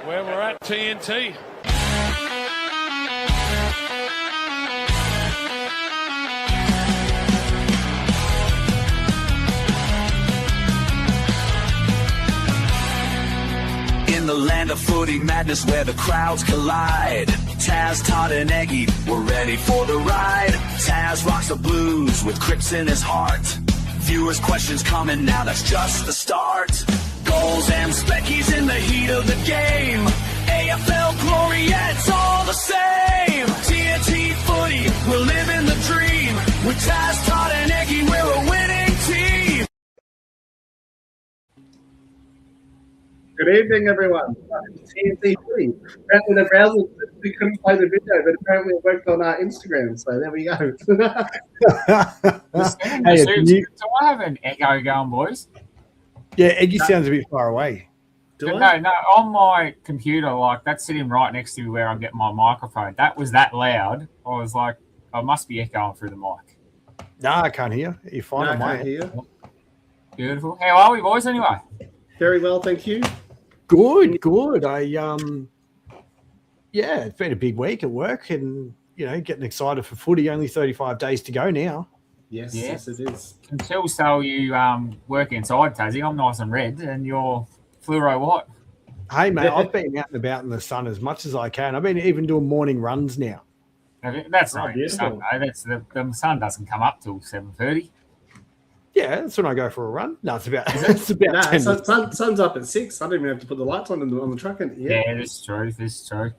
where we're at, TNT. In the land of footy madness where the crowds collide, Taz, Todd, and Eggy were ready for the ride. Taz rocks the blues with Crips in his heart. Viewers' questions coming now, that's just the start. Goals and speckies in the heat of the game. AFL glory, yeah, it's all the same. TNT footy, we're living the dream. With Taz, Todd, and Eggy, we're a winning team. Good evening, everyone. TNT Free. Apparently, the browser, we couldn't play the video, but apparently it worked on our Instagram. So there we go. Do I have an echo going, boys? Yeah, Eggy sounds a bit far away. No, on my computer, like that's sitting right next to where I'm getting my microphone. That was that loud. I was like, I must be echoing through the mic. No, I can't hear. You're fine on my hear. Beautiful. How are we, boys? Anyway, very well, thank you. Good. It's been a big week at work, and getting excited for footy. Only 35 days to go now. Yes, it is. Can tell you work inside, Tassie. I'm nice and red, and you're fluoro white. Hey, mate, I've been out and about in the sun as much as I can. I've been even doing morning runs now. That's not the sun, though. The sun doesn't come up till 7:30. Yeah, that's when I go for a run. No, it's about 10 minutes. Sun's up at 6. I don't even have to put the lights on the truck. Yeah, this is true.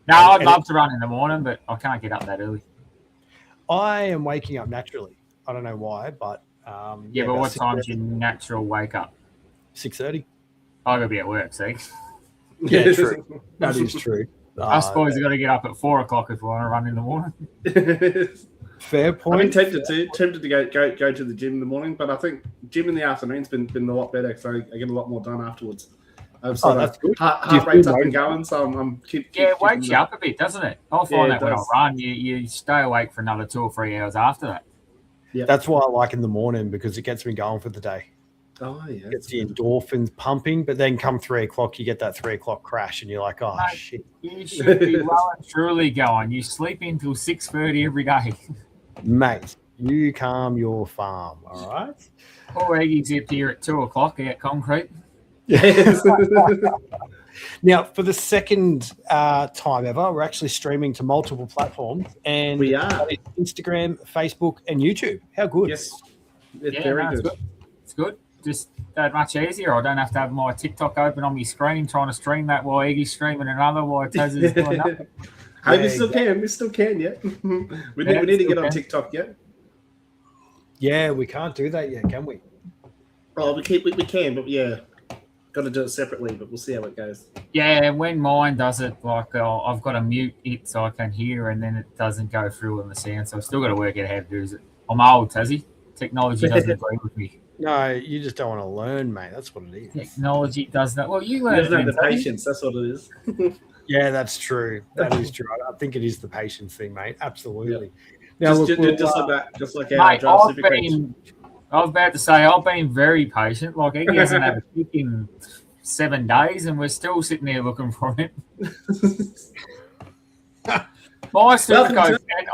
No, I'd love to run in the morning, but I can't get up that early. I am waking up naturally. I don't know why, but but what time's your natural wake up? 6:30. I gotta be at work, see? Yeah, true. That is true. I suppose you got to get up at 4 o'clock if you want to run in the morning. Fair point. I've been tempted to go to the gym in the morning, but I think gym in the afternoon's been a lot better because I get a lot more done afterwards. That's good. Heart rate's up and going, so I'm it wakes you up a bit, doesn't it? I find that when I run, you stay awake for another 2 or 3 hours after that. Yeah, that's why I like in the morning because it gets me going for the day. Oh yeah, gets the endorphins pumping, but then come 3 o'clock, you get that 3 o'clock crash, and you're like, oh shit. You should be well and truly going. You sleep until 6:30 every day. Mate, you calm your farm, all right? Poor Eggy's up here at 2 o'clock at concrete. Yes. Now, for the second time ever, we're actually streaming to multiple platforms. And we are. Instagram, Facebook, and YouTube. How good? Yes. It's very good. It's good. Just that much easier. I don't have to have my TikTok open on my screen trying to stream that while Eggy's streaming another while Taz is doing nothing. Hey, we still can, yeah. We need to get on TikTok yet. Yeah, we can't do that yet, can we? Oh, we can, but yeah, got to do it separately. But we'll see how it goes. Yeah, when mine does it, like I've got to mute it so I can hear, and then it doesn't go through on the sound. So I've still got to work out how to do it. I'm old, Tassie. Technology doesn't agree with me. No, you just don't want to learn, mate. That's what it is. Technology does that. Well, you learn. There's no the patience. That's what it is. Yeah, that's true. That is true. I think it is the patience thing, mate. Absolutely. Yeah. Now, just like our draft super coach. I was about to say I've been very patient. Like he hasn't had a kick in 7 days, and we're still sitting there looking for him. My super coach, and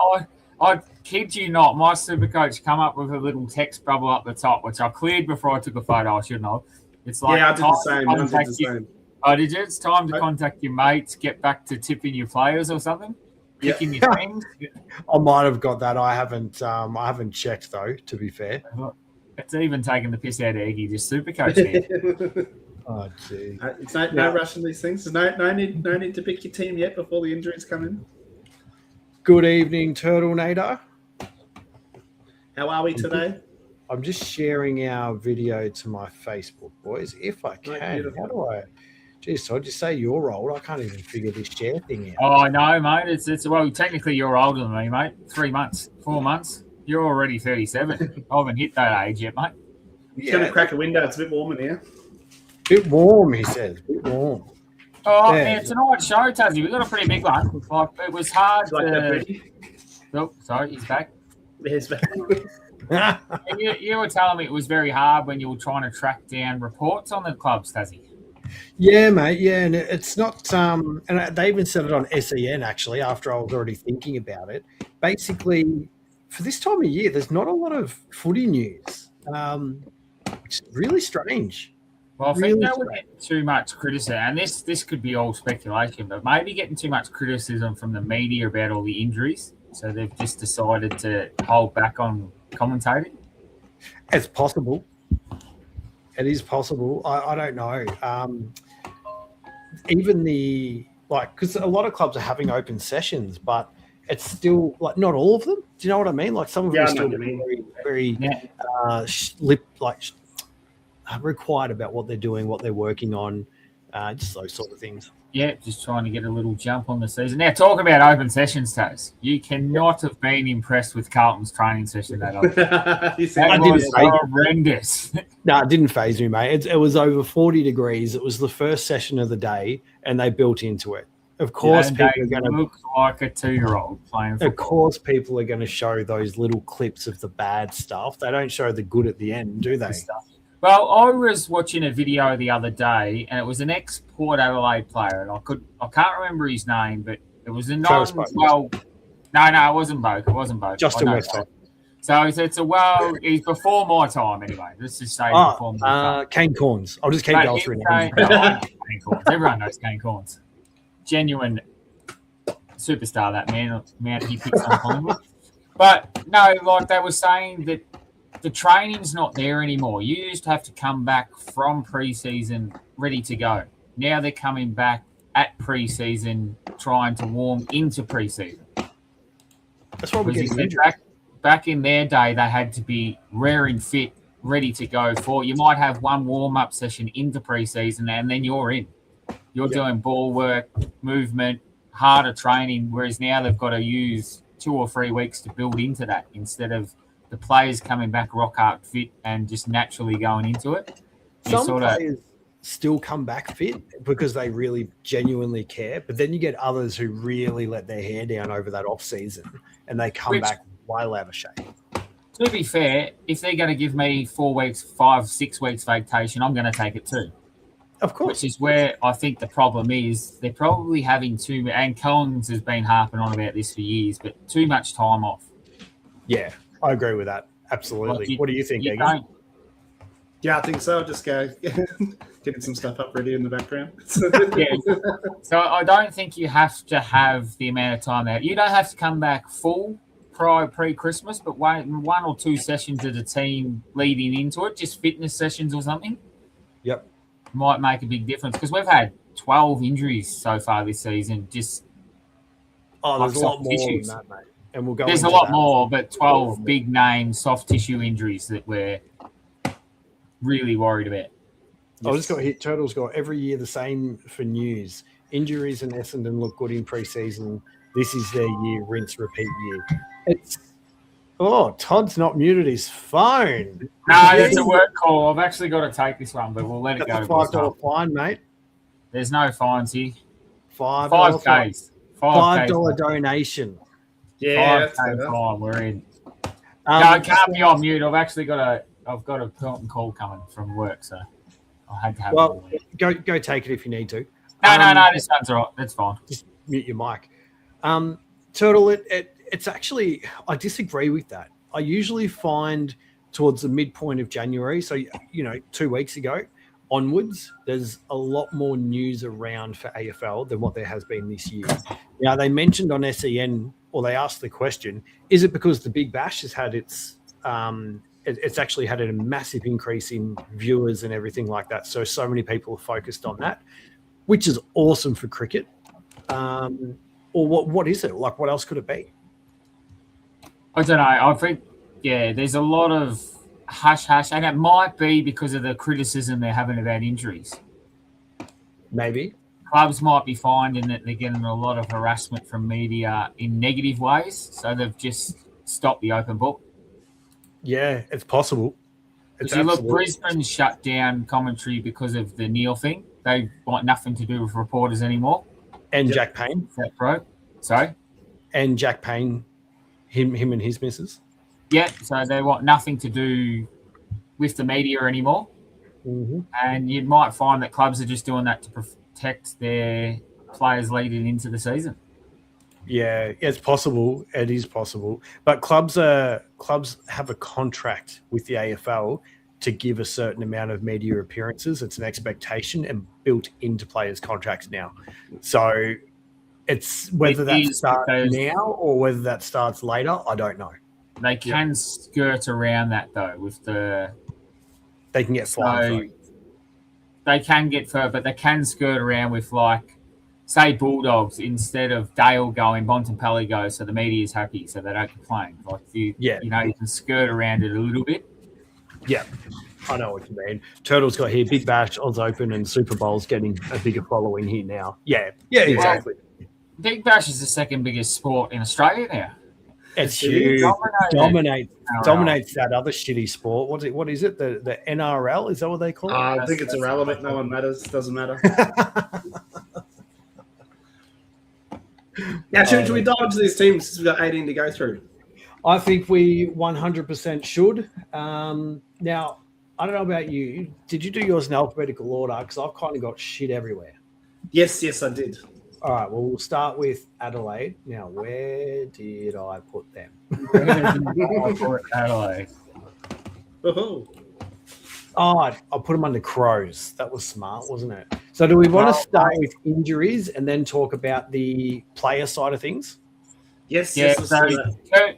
I kid you not, my super coach come up with a little text bubble up the top, which I cleared before I took a photo. I shouldn't have. It's like I did the same. Oh, did you? It's time to contact your mates, get back to tipping your players or something. Picking your teams. I might have got that. I haven't checked though. To be fair, it's even taking the piss out of Eggy, just super coach here. Oh, gee. It's no rush in these things. There's no need to pick your team yet before the injuries come in. Good evening, Turtle Nader. How are we today? I'm just sharing our video to my Facebook, boys. If I can, how do I? Geez, so I'd just say you're old. I can't even figure this share thing out. Oh, no, mate. It's well, technically you're older than me, mate. 3 months, 4 months. You're already 37. I haven't hit that age yet, mate. It's going to crack a window. It's a bit warm in here. Bit warm, he says. Bit warm. Oh, yeah, tonight's show, Tassie. We got a pretty big one. Like it was hard. Oh, sorry, he's back. He's back. you were telling me it was very hard when you were trying to track down reports on the clubs, Tassie. Yeah, mate. Yeah, and it's not. And they even said it on SEN actually. After I was already thinking about it, basically, for this time of year, there's not a lot of footy news, which is really strange. Well, I think Really they were getting too much criticism, and this could be all speculation, but maybe getting too much criticism from the media about all the injuries, so they've just decided to hold back on commentating. It's possible. It is possible. I don't know. Even because a lot of clubs are having open sessions, but it's still like not all of them. Do you know what I mean? Like some of them are still very required about what they're doing, what they're working on, just those sort of things. Yeah, just trying to get a little jump on the season. Now, talking about open sessions, Taz, you cannot have been impressed with Carlton's training session that open. That was horrendous. No, it didn't faze me, mate. It was over 40 degrees. It was the first session of the day, and they built into it. Of course, people are going to look like a 2-year-old playing football. Of course, people are going to show those little clips of the bad stuff. They don't show the good at the end, do they? Well, I was watching a video the other day, and it was an ex-Port Adelaide player, and I can't remember his name, but it was a no, it wasn't Boak. It wasn't Boak. Justin Westphal. So he's before my time anyway. Let's just say before my time. Kane Corns. I'll just keep going through names. Kane Corns. Everyone knows Kane Corns. Genuine superstar, that man. He picks on Collingwood. But no, like they were saying that the training's not there anymore. You used to have to come back from preseason ready to go. Now they're coming back at preseason trying to warm into preseason. That's what we're getting back in their day, they had to be raring fit, ready to go for. You might have one warm-up session into preseason and then you're in. You're doing ball work, movement, harder training, whereas now they've got to use 2 or 3 weeks to build into that instead of the players coming back rock hard fit and just naturally going into it. Some players still come back fit because they really genuinely care, but then you get others who really let their hair down over that off season and they come back well out of shape. To be fair, if they're going to give me 4 weeks, 5, 6 weeks vacation, I'm going to take it too. Of course. Which is where I think the problem is. They're probably having and Collins has been harping on about this for years, but too much time off. Yeah. I agree with that. Absolutely. What do you think, Eggy? Yeah, I think so. Just go getting some stuff up ready in the background. So I don't think you have to have the amount of time out. You don't have to come back full pre-Christmas, but one or 2 sessions of the team leading into it, just fitness sessions or something. Yep. Might make a big difference because we've had 12 injuries so far this season. Just there's a lot more than that, mate. And we'll go. There's a lot more, but 12 big name soft tissue injuries that we're really worried about. I just got hit. Turtle's got every year the same for news. Injuries in Essendon look good in pre-season. This is their year. Rinse, repeat year. Todd's not muted his phone. No, it's a work call. I've actually got to take this one, but we'll let it go. That's a $5 fine, mate. There's no fines here. $5 donation. Yeah, fine. We're in. No, I can't be on mute. I've got a important call coming from work, so I had to have. Well, go take it if you need to. No. This one's all right. That's fine. Just mute your mic. Turtle, it's actually I disagree with that. I usually find towards the midpoint of January, so 2 weeks ago onwards, there's a lot more news around for AFL than what there has been this year. Now they mentioned on SEN. Or they asked the question, is it because the Big Bash has had it's actually had a massive increase in viewers and everything like that. So many people are focused on that, which is awesome for cricket. Or what is it? Like, what else could it be? I don't know. I think, there's a lot of hush, and it might be because of the criticism they're having about injuries. Maybe. Clubs might be finding that they're getting a lot of harassment from media in negative ways, so they've just stopped the open book. Yeah, it's possible. Brisbane shut down commentary because of the Neil thing. They want nothing to do with reporters anymore. And Jack Payne. That pro. Sorry? And Jack Payne, him and his missus. Yeah, so they want nothing to do with the media anymore. And you might find that clubs are just doing that to protect their players leading into the season. Yeah, it's possible. It is possible. But clubs have a contract with the AFL to give a certain amount of media appearances. It's an expectation and built into players' contracts now. So it's whether that starts now or whether that starts later, I don't know. They can skirt around that though with the. They can get fined. They can get further, but they can skirt around with like, say, Bulldogs instead of Dale going, Bontempelli goes, so the media is happy, so they don't complain. Like you can skirt around it a little bit. Yeah, I know what you mean. Turtle's got here Big Bash, Oz Open, and Super Bowl's getting a bigger following here now. Yeah, exactly. Well, Big Bash is the second biggest sport in Australia now. It's huge. Dominates that other shitty sport. What is it? The NRL? Is that what they call it? I think it's irrelevant. No one matters. Doesn't matter. Now, should we dive into these teams since we've got 18 to go through? I think we 100% should. Now, I don't know about you. Did you do yours in alphabetical order? Because I've kind of got shit everywhere. Yes, I did. All right, well, we'll start with Adelaide. Now, where did I put them? Adelaide. Oh, I put them under Crows. That was smart, wasn't it? So do we want to start with injuries and then talk about the player side of things? Yes. So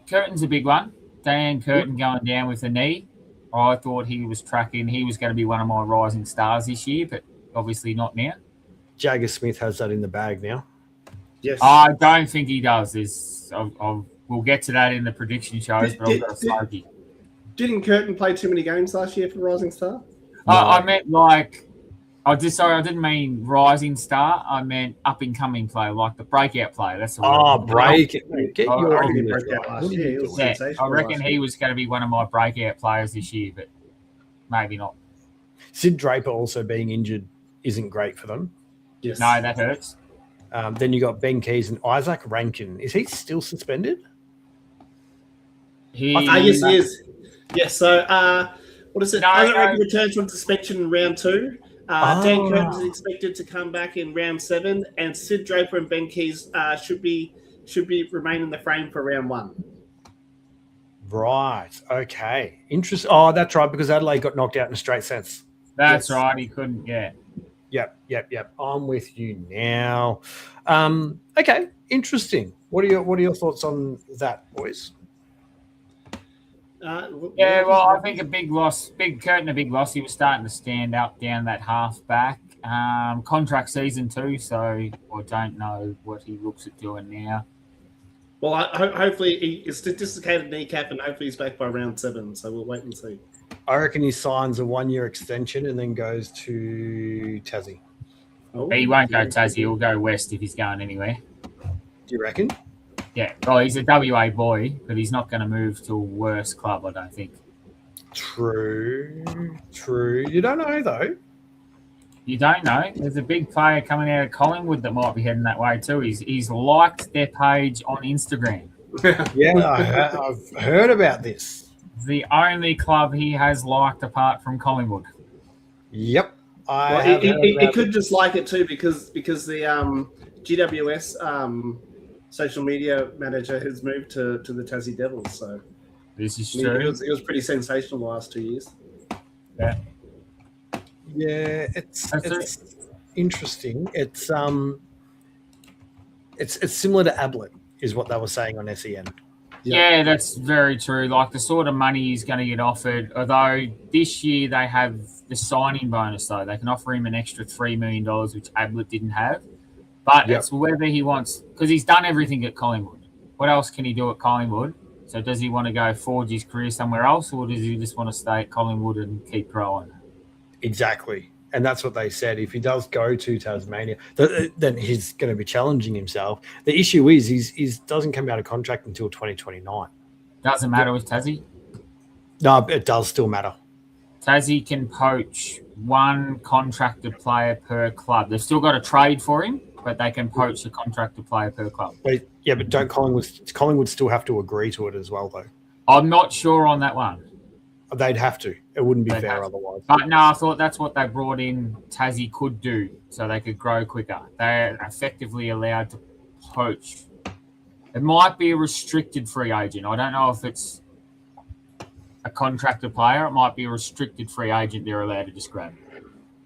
Curtin's a big one. Dan Curtin going down with a knee. I thought he was tracking. He was going to be one of my rising stars this year, but obviously not now. Jagger Smith has that in the bag now. Yes. I don't think he does. We'll get to that in the prediction shows, but I've got a smoky. Didn't Curtin play too many games last year for Rising Star? No. I meant like I didn't mean rising star. I meant up and coming player, like the breakout player. That's the word. Oh, break! Get your I reckon he was going to be one of my breakout players this year, but maybe not. Sid Draper also being injured isn't great for them. Yes. No, that hurts. Then you got Ben Keys and Isaac Rankin. Is he still suspended? Yes, he is. Yes. So, what is it? Isaac Rankin returns from suspension in round 2. Dan Curtin is expected to come back in round 7, and Sid Draper and Ben Keys should be remain in the frame for round 1. Right. Okay. Interesting. Oh, that's right, because Adelaide got knocked out in a straight sense. That's right. He couldn't. Yeah. Yep. I'm with you now. Okay. Interesting. What are your thoughts on that, boys? I think a big loss. Big Curtin, a big loss. He was starting to stand up down that half back. Contract season too, so I don't know what he looks at doing now. Well, hopefully he is dislocated kneecap, and hopefully he's back by round 7. So we'll wait and see. I reckon he signs a 1-year extension and then goes to Tassie. But he won't go Tassie. He'll go west if he's going anywhere. Do you reckon? Yeah. Well, he's a WA boy, but he's not going to move to a worse club, I don't think. True. You don't know, though. You don't know. There's a big player coming out of Collingwood that might be heading that way too. He's liked their page on Instagram. Yeah, I've heard about this. The only club he has liked apart from Collingwood. Yep. He could just like it too because the GWS social media manager has moved to the Tassie Devils. So this is true. It was pretty sensational the last 2 years. Yeah. Yeah, it's interesting. It's similar to Ablett, is what they were saying on SEN. Yeah, that's very true. Like the sort of money he's going to get offered, although this year they have the signing bonus, though. They can offer him an extra $3 million, which Ablett didn't have. But it's whether he wants, because he's done everything at Collingwood. What else can he do at Collingwood? So does he want to go forge his career somewhere else, or does he just want to stay at Collingwood and keep growing? Exactly. And that's what they said. If he does go to Tasmania, then he's going to be challenging himself. The issue is he doesn't come out of contract until 2029. Doesn't matter with Tassie? No, it does still matter. Tassie can poach one contracted player per club. They've still got to trade for him, but they can poach a contracted player per club. But don't Collingwood still have to agree to it as well, though? I'm not sure on that one. They'd have to. It wouldn't be They'd fair have to. otherwise. But no, I thought that's what they brought in Tassie could do so they could grow quicker. They're effectively allowed to poach. It might be a restricted free agent. I don't know if it's a contracted player. It might be a restricted free agent they're allowed to just grab.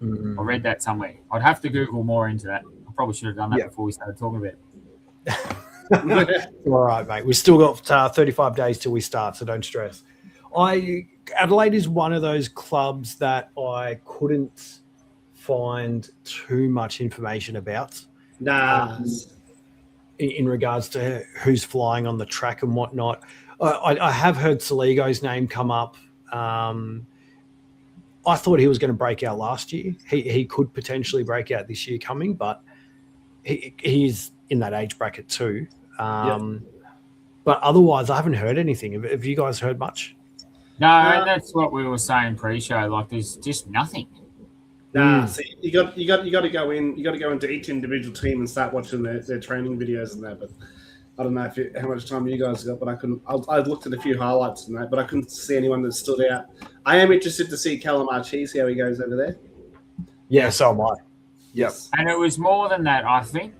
I read that somewhere. I'd have to Google more into that. I probably should have done that before we started talking about it. All right, mate. We've still got 35 days till we start, so don't stress. Adelaide is one of those clubs that I couldn't find too much information about. Nah. In regards to who's flying on the track and whatnot. I have heard Saligo's name come up. I thought he was going to break out last year. He could potentially break out this year coming, but he's in that age bracket too. But otherwise, I haven't heard anything. Have you guys heard much? No, and that's what we were saying pre-show. Like, there's just nothing. Nah, so you got to go in. You got to go into each individual team and start watching their training videos and that. But I don't know how much time you guys got. But I couldn't. I looked at a few highlights and that, but I couldn't see anyone that stood out. I am interested to see Callum Archie, see how he goes over there. Yeah, so am I. Yep. And it was more than that. I think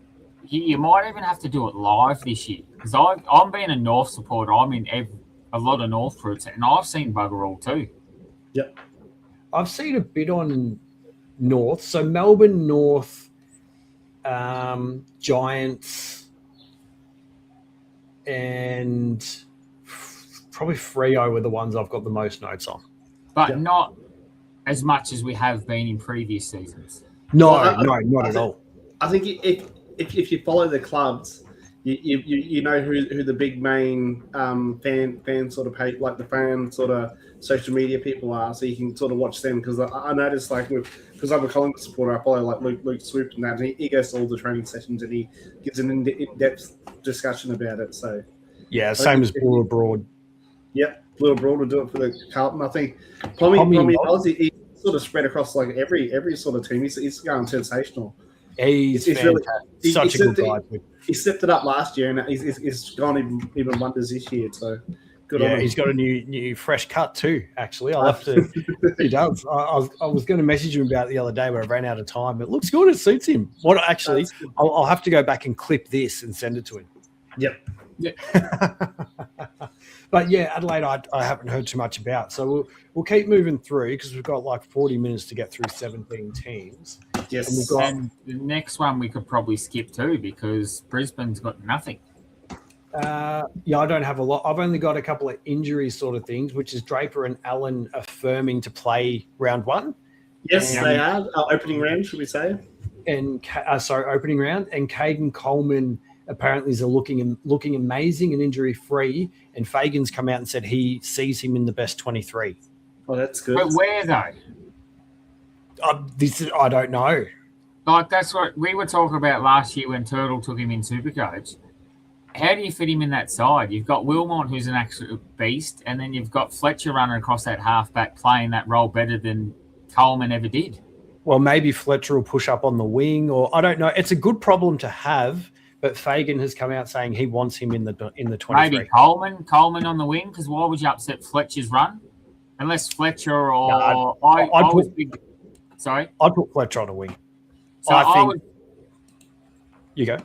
you might even have to do it live this year because I'm being a North supporter. I'm in a lot of North routes, and I've seen bugger all too. Yep. I've seen a bit on North. So Melbourne North, Giants, and probably Freo were the ones I've got the most notes on. But not as much as we have been in previous seasons. No, not at all. I think if you follow the clubs, you know who the big main fan sort of page, like the fan sort of social media people are, so you can sort of watch them. Because I noticed, like, because I'm a Collingwood supporter, I follow like Luke Swoop and that, and he goes to all the training sessions and he gives an in-depth discussion about it. So yeah, same as Blue Abroad. Yep, Blue Abroad will do it for the Carlton. I think Pommy he sort of spread across like every sort of team. He's going sensational. He's fantastic. Really, such a good guy. He stepped it up last year, and he's gone even wonders this year. So good on him. He's got a new fresh cut too. Actually, I'll have to. He does. I was going to message him about it the other day, but I ran out of time. It looks good. It suits him. What actually? I'll have to go back and clip this and send it to him. Yep. But yeah, Adelaide, I haven't heard too much about. So we'll keep moving through because we've got like 40 minutes to get through 17 teams. Yes. And the next one we could probably skip too because Brisbane's got nothing. I don't have a lot. I've only got a couple of injury sort of things, which is Draper and Allen affirming to play round one. Yes, they are. Opening round, should we say? And opening round. And Caden Coleman apparently is looking amazing and injury free. And Fagan's come out and said he sees him in the best 23. Oh, that's good. But where though? I don't know. Like, that's what we were talking about last year when Turtle took him in Supercoach. How do you fit him in that side? You've got Wilmot, who's an absolute beast, and then you've got Fletcher running across that halfback playing that role better than Coleman ever did. Well, maybe Fletcher will push up on the wing, or I don't know. It's a good problem to have, but Fagan has come out saying he wants him in the 23. Maybe Coleman on the wing, because why would you upset Fletcher's run? Unless Fletcher or Sorry? I'd put Fletcher on a wing. So You go.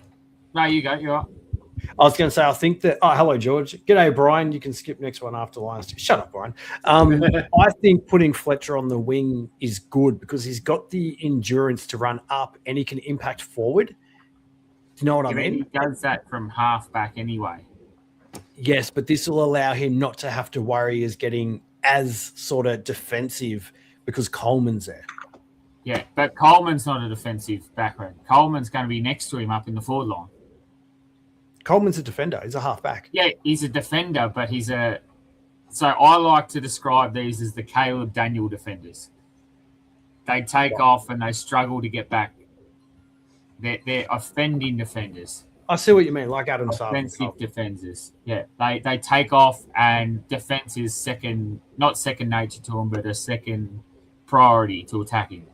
No, you go. You're up. I was going to say, I think that... Oh, hello, George. G'day, Brian. You can skip next one after Lions. Shut up, Brian. I think putting Fletcher on the wing is good because he's got the endurance to run up and he can impact forward. Do you know what I mean? He does that from half-back anyway. Yes, but this will allow him not to have to worry as getting as sort of defensive because Coleman's there. Yeah, but Coleman's not a defensive background. Coleman's going to be next to him up in the forward line. Coleman's a defender. He's a halfback. Yeah, he's a defender, but he's a... So I like to describe these as the Caleb Daniel defenders. They take off and they struggle to get back. They're offending defenders. I see what you mean, like Adam Sarver. Offensive defenders. Yeah, they take off and defense is not second nature to them, but a second priority to attacking.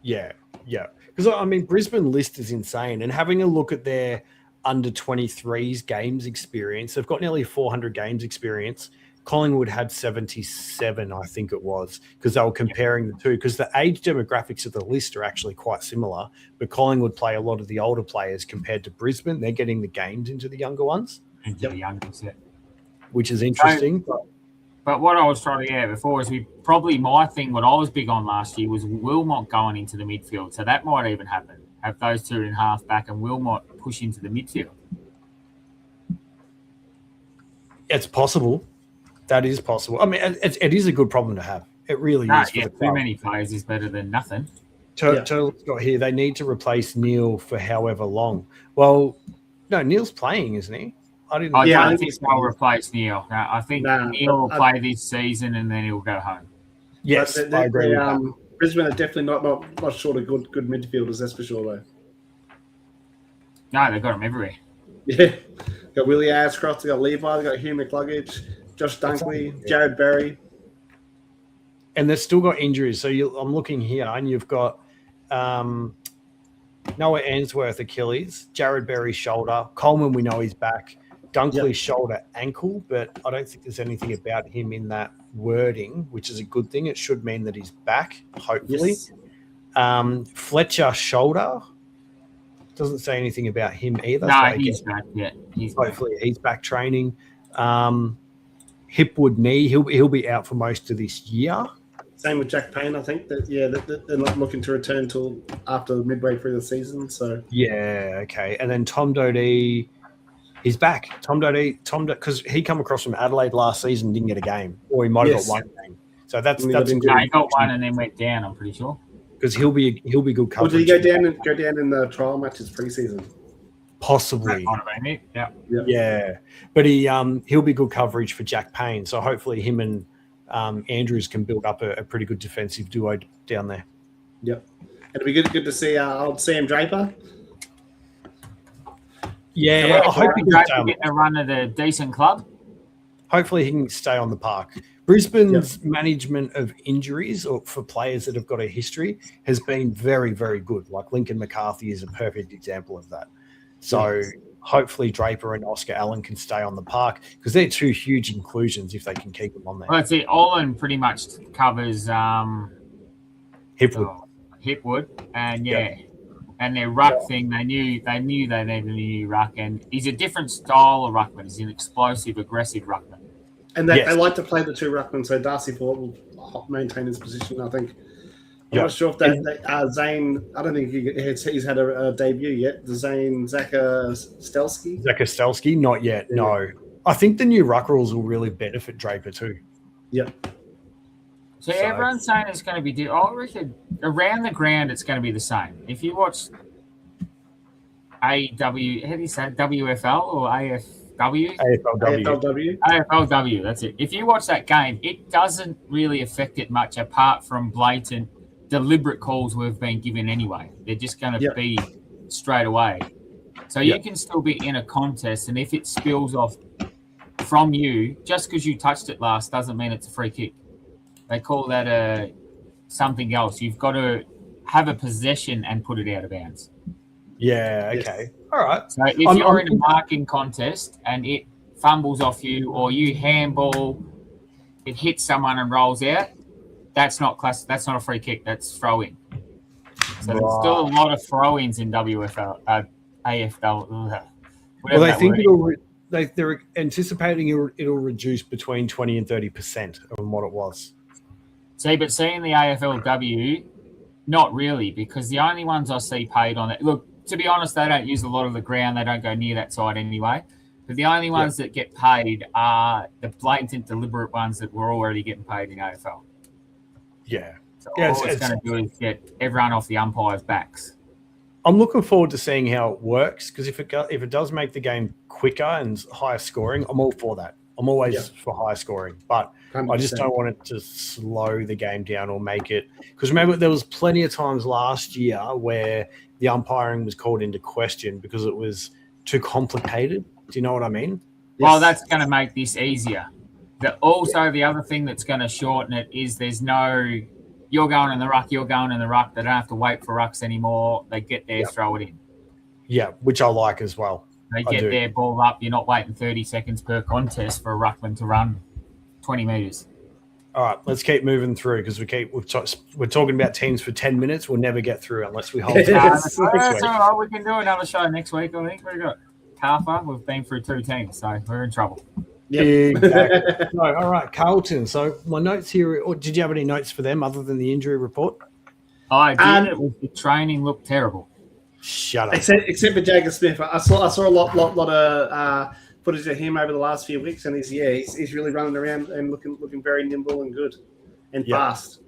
Yeah. Because, I mean, Brisbane list is insane. And having a look at their under 23s games experience, they've got nearly 400 games experience. Collingwood had 77, I think it was, because they were comparing the two, because the age demographics of the list are actually quite similar, but Collingwood play a lot of the older players compared to Brisbane. They're getting the games into the younger ones. Into the youngest, yeah. Which is interesting. But what I was trying to get at before is my thing, what I was big on last year was Wilmot going into the midfield. So that might even happen. Have those two in half back and Wilmot push into the midfield. It's possible. That is possible. I mean, it is a good problem to have. It really is. Yeah, too many players is better than nothing. Turtle's got here. They need to replace Neil for however long. Well, no, Neil's playing, isn't he? I don't think they'll replace Neil. No, I think Neil will play this season and then he'll go home. Yes, I agree with that. Brisbane are definitely not short of good midfielders, that's for sure, though. No, they've got them everywhere. Yeah. Got Willie Ashcroft, they got Levi, they got Hugh McCluggage, Josh Dunkley, Jared Berry. And they've still got injuries. So I'm looking here, and you've got Noah Answorth, Achilles, Jared Berry, shoulder. Coleman, we know he's back. Dunkley, shoulder, ankle, but I don't think there's anything about him in that wording, which is a good thing. It should mean that he's back, hopefully. Yes. Fletcher, shoulder. Doesn't say anything about him either. No, he's back. Yeah, hopefully he's back training. Hipwood knee. He'll be out for most of this year. Same with Jack Payne, I think. They're not looking to return until after midway through the season. So okay. And then Tom Doedee, he's back. Tom Doedee, because he come across from Adelaide last season, didn't get a game, or he might have got one game. So that's he got one and then went down. I'm pretty sure. Because he'll be good coverage. Or did he go down in the trial matches preseason? Possibly. Yeah. But he'll be good coverage for Jack Payne. So hopefully him and Andrews can build up a pretty good defensive duo down there. Yep. It'll be good to see old Sam Draper. Yeah, I hope he can get a run at a decent club. Hopefully he can stay on the park. Brisbane's management of injuries or for players that have got a history has been very, very good. Like Lincoln McCarthy is a perfect example of that. So hopefully Draper and Oscar Allen can stay on the park because they're two huge inclusions if they can keep them on there. Well, that's it. Olin pretty much covers Hipwood. And and their ruck thing, they knew they needed a new ruck, and he's a different style of ruckman. He's an explosive, aggressive ruckman. And they like to play the two ruckmen, so Darcy Ford will maintain his position, I think. I'm not sure if Zane, I don't think he's had a debut yet. Zaka Stelsky, not yet, no. I think the new ruck rules will really benefit Draper too. Yep. So everyone's saying it's going to be I reckon around the ground it's going to be the same. If you watch WFL or AFW? AFLW, that's it. If you watch that game, it doesn't really affect it much apart from blatant, deliberate calls we've been given anyway. They're just going to be straight away. So you can still be in a contest, and if it spills off from you, just because you touched it last doesn't mean it's a free kick. They call that something else. You've got to have a possession and put it out of bounds. Yeah, okay. All right. So if you're in a marking contest and it fumbles off you or you handball, it hits someone and rolls out, that's not a free kick, that's throw-in. So there's still a lot of throw-ins in WFL, AFL. Well, they think they're anticipating it'll reduce between 20 and 30% on what it was. But seeing the AFLW, not really, because the only ones I see paid on it. Look, to be honest, they don't use a lot of the ground. They don't go near that side anyway. But the only ones that get paid are the blatant, deliberate ones that were already getting paid in AFL. Yeah. So all it's going to do is get everyone off the umpires' backs. I'm looking forward to seeing how it works because if it does make the game quicker and higher scoring, I'm all for that. I'm always for high scoring, but 100%. I just don't want it to slow the game down or make it. Because remember, there was plenty of times last year where the umpiring was called into question because it was too complicated. Do you know what I mean? Well, that's going to make this easier. The other thing that's going to shorten it is there's no, you're going in the ruck. They don't have to wait for rucks anymore. They get there, throw it in. Yeah, which I like as well. They get their ball up. You're not waiting 30 seconds per contest for a ruckman to run 20 metres. All right, let's keep moving through because we're talking about teams for 10 minutes. We'll never get through unless we hold. That's all right. We can do another show next week. I think we've got Carver. We've been through 2 teams, so we're in trouble. Yep. Exactly. So, all right, Carlton. So my notes here. Or did you have any notes for them other than the injury report? I did. The training looked terrible. Shut up. Except for Jagger Smith, I saw a lot of footage of him over the last few weeks, and he's really running around and looking very nimble and good and fast.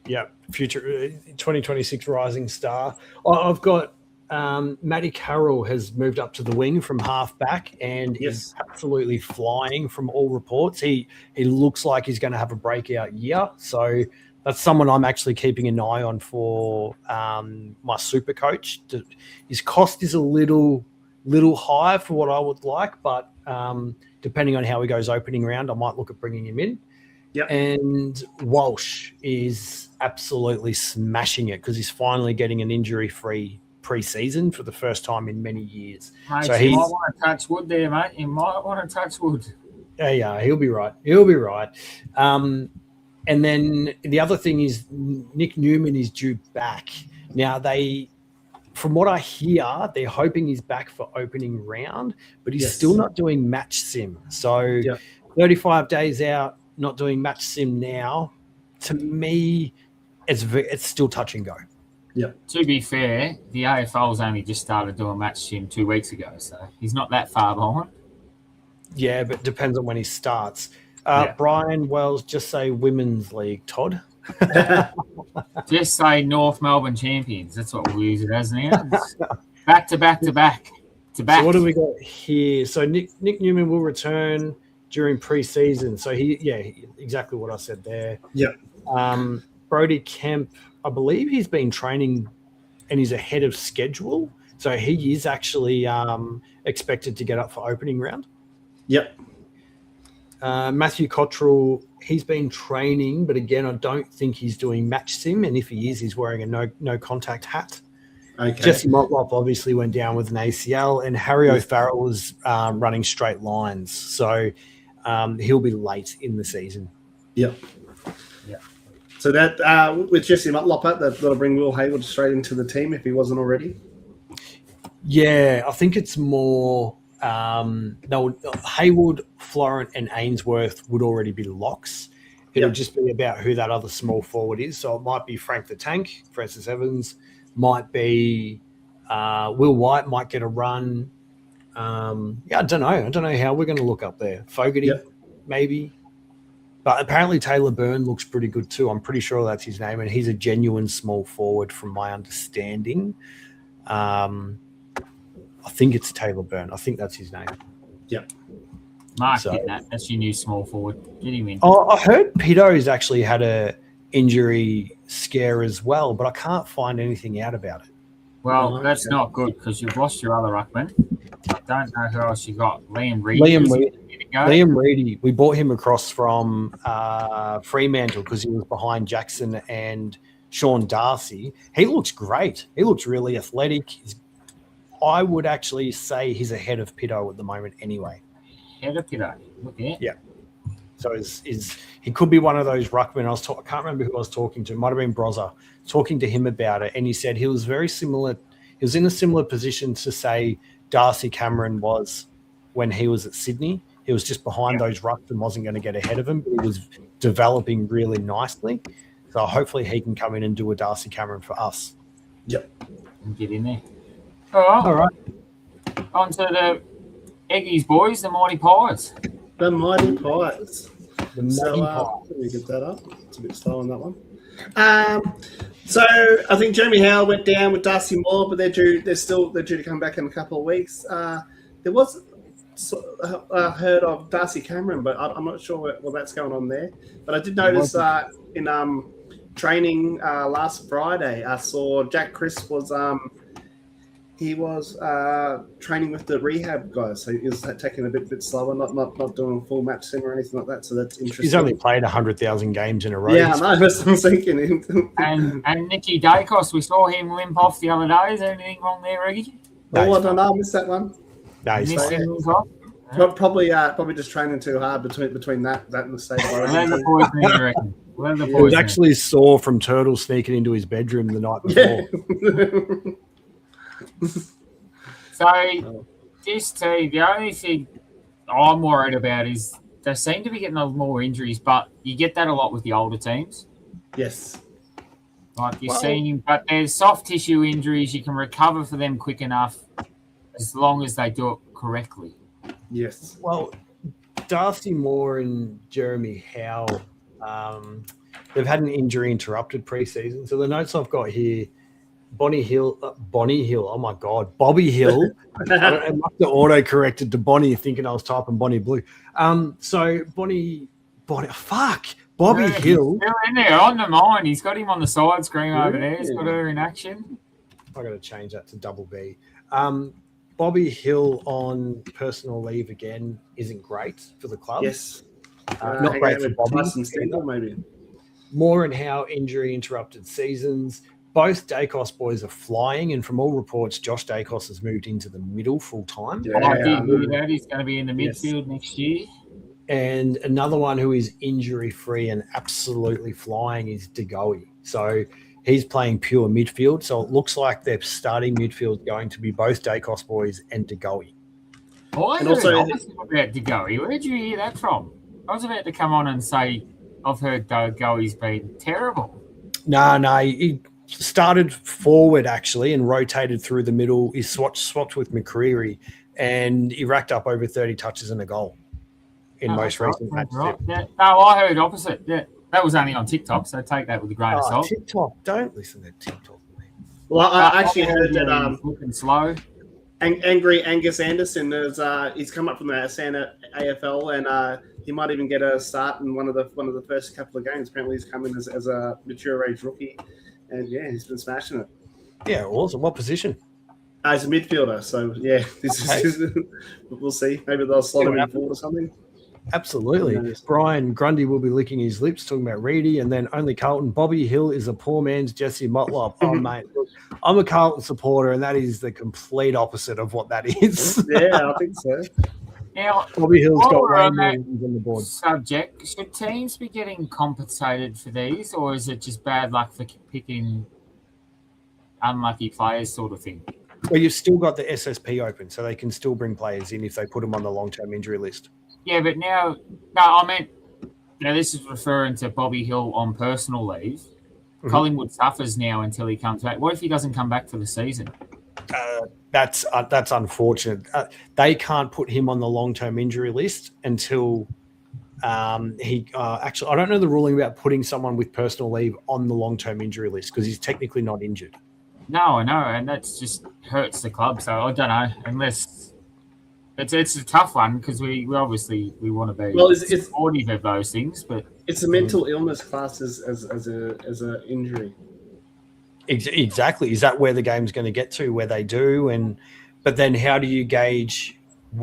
Yeah, future 2026 rising star. I've got Matty Carroll has moved up to the wing from half back and is absolutely flying from all reports. He looks like he's going to have a breakout year. So that's someone I'm actually keeping an eye on for my super coach. His cost is a little high for what I would like, but depending on how he goes opening round, I might look at bringing him in. Yep. And Walsh is absolutely smashing it because he's finally getting an injury-free preseason for the first time in many years. Mate, so you might want to touch wood there, mate. You might want to touch wood. Yeah, he'll be right. He'll be right. And then the other thing is Nick Newman is due back. Now, from what I hear, they're hoping he's back for opening round, but he's still not doing match sim. So 35 days out, not doing match sim now, to me, it's still touch and go. Yeah. To be fair, the AFL's only just started doing match sim 2 weeks ago, so he's not that far behind. Yeah, but it depends on when he starts. Brian Wells, just say Women's League, Todd. Just say North Melbourne champions. That's what we'll use it as now. Back to back to back to back. So what do we got here? So Nick Newman will return during preseason. So exactly what I said there. Yeah. Brody Kemp, I believe he's been training and he's ahead of schedule. So he is actually expected to get up for opening round. Yep. Matthew Cottrell, he's been training, but again, I don't think he's doing match sim. And if he is, he's wearing a no contact hat. Okay. Jesse Motlop obviously went down with an ACL, and Harry O'Farrell was running straight lines. So he'll be late in the season. Yep. Yeah. So that with Jesse Motlop, that'll bring Will Hayward straight into the team if he wasn't already. Yeah, I think it's more Hayward, Florent, and Ainsworth would already be locks. It'll just be about who that other small forward is. So it might be Frank the Tank, Francis Evans, might be Will White might get a run. I don't know. I don't know how we're going to look up there. Fogarty, maybe. But apparently Taylor Byrne looks pretty good too. I'm pretty sure that's his name, and he's a genuine small forward from my understanding. I think it's Taylor Byrne. I think that's his name. Yep. Mark, that's your new small forward. Get him in. Oh, I heard Pito's actually had a injury scare as well, but I can't find anything out about it. Well, that's not good because you've lost your other ruckman. I don't know who else you got. Liam Reedy. Liam Reedy. We bought him across from Fremantle because he was behind Jackson and Sean Darcy. He looks great. He looks really athletic. I would actually say he's ahead of Pito at the moment anyway. Ahead of Pito. Okay. Yeah. So he could be one of those ruckmen. I can't remember who I was talking to. It might have been Brozza. Talking to him about it, and he said he was very similar. He was in a similar position to say Darcy Cameron was when he was at Sydney. He was just behind those rucks and wasn't going to get ahead of him, but he was developing really nicely. So hopefully he can come in and do a Darcy Cameron for us. Yep. And get in there. All right. On to the Eggies boys, the Mighty Pies. The Mighty Pies. The Mighty Pies. Let me get that up. It's a bit slow on that one. So I think Jeremy Howe went down with Darcy Moore, but they're due to come back in a couple of weeks. There was heard of Darcy Cameron, but I'm not sure what that's going on there. But I did notice in training last Friday, I saw Jack Crisp was he was training with the rehab guys, so he was taking a bit slower, not doing a full match sim or anything like that. So that's interesting. He's only played 100,000 games in a row. Yeah, I know. That's what I'm thinking. and Nicky Dacos, we saw him limp off the other day. Is there anything wrong there, Reggie? No, I don't know. I missed that one. No, he's fine. Probably just training too hard between that and the state. Orlando poisoning, I reckon. Orlando He was poisoning. actually sore from Turtle sneaking into his bedroom the night before. So, this team, the only thing I'm worried about is they seem to be getting more injuries, but you get that a lot with the older teams. Yes. Like you're seeing, but there's soft tissue injuries. You can recover for them quick enough as long as they do it correctly. Yes. Well, Darcy Moore and Jeremy Howe, they've had an injury interrupted preseason. So the notes I've got here, Bonnie Hill. Oh my God, Bobby Hill. I must have auto corrected to Bonnie, thinking I was typing Bonnie Blue. So Bobby Hill. Still in there on the mine. He's got him on the side screen over there. He's got her in action. I got to change that to double B. Bobby Hill on personal leave again isn't great for the club. Yes. Not great for Bobby. Maybe. Moore and Howe injury interrupted seasons. Both Dacos boys are flying, and from all reports, Josh Dacos has moved into the middle full time. Yeah, I did hear that. He's going to be in the midfield next year. And another one who is injury-free and absolutely flying is DeGoey. So he's playing pure midfield. So it looks like their starting midfield is going to be both Dacos boys and DeGoey. Oh, I heard about DeGoey. Where did you hear that from? I was about to come on and say I've heard DeGoey's been terrible. No, he started forward actually and rotated through the middle. He swapped with McCreary, and he racked up over 30 touches and a goal in most recent matches. Right. Yeah. No, I heard opposite. Yeah, that was only on TikTok, so take that with a grain of salt. TikTok, don't listen to TikTok. Well, I actually heard that looking slow. Angry Angus Anderson is he's come up from the Santa AFL, and he might even get a start in one of the first couple of games. Apparently, he's come in as a mature age rookie. And yeah, he's been smashing it. Yeah, awesome. What position? He's a midfielder. So yeah, we'll see. Maybe they'll slot him in forward or something. Absolutely. Brian Grundy will be licking his lips talking about Reedy, and then only Carlton. Bobby Hill is a poor man's Jesse Motlop. Oh, mate. Look, I'm a Carlton supporter, and that is the complete opposite of what that is. Yeah, I think so. Now, Bobby Hill's got way more on the board. Subject: should teams be getting compensated for these, or is it just bad luck for picking unlucky players, sort of thing? Well, you've still got the SSP open, so they can still bring players in if they put them on the long-term injury list. Yeah, but I meant this is referring to Bobby Hill on personal leave. Mm-hmm. Collingwood suffers now until he comes back. What if he doesn't come back for the season? That's unfortunate. They can't put him on the long-term injury list until he actually. I don't know the ruling about putting someone with personal leave on the long-term injury list because he's technically not injured. No, I know, and that just hurts the club. So I don't know, unless it's a tough one because we obviously want to be supportive of those things, but it's a mental illness class as a injury. Exactly. Is that where the game's going to get to, where they do? But then how do you gauge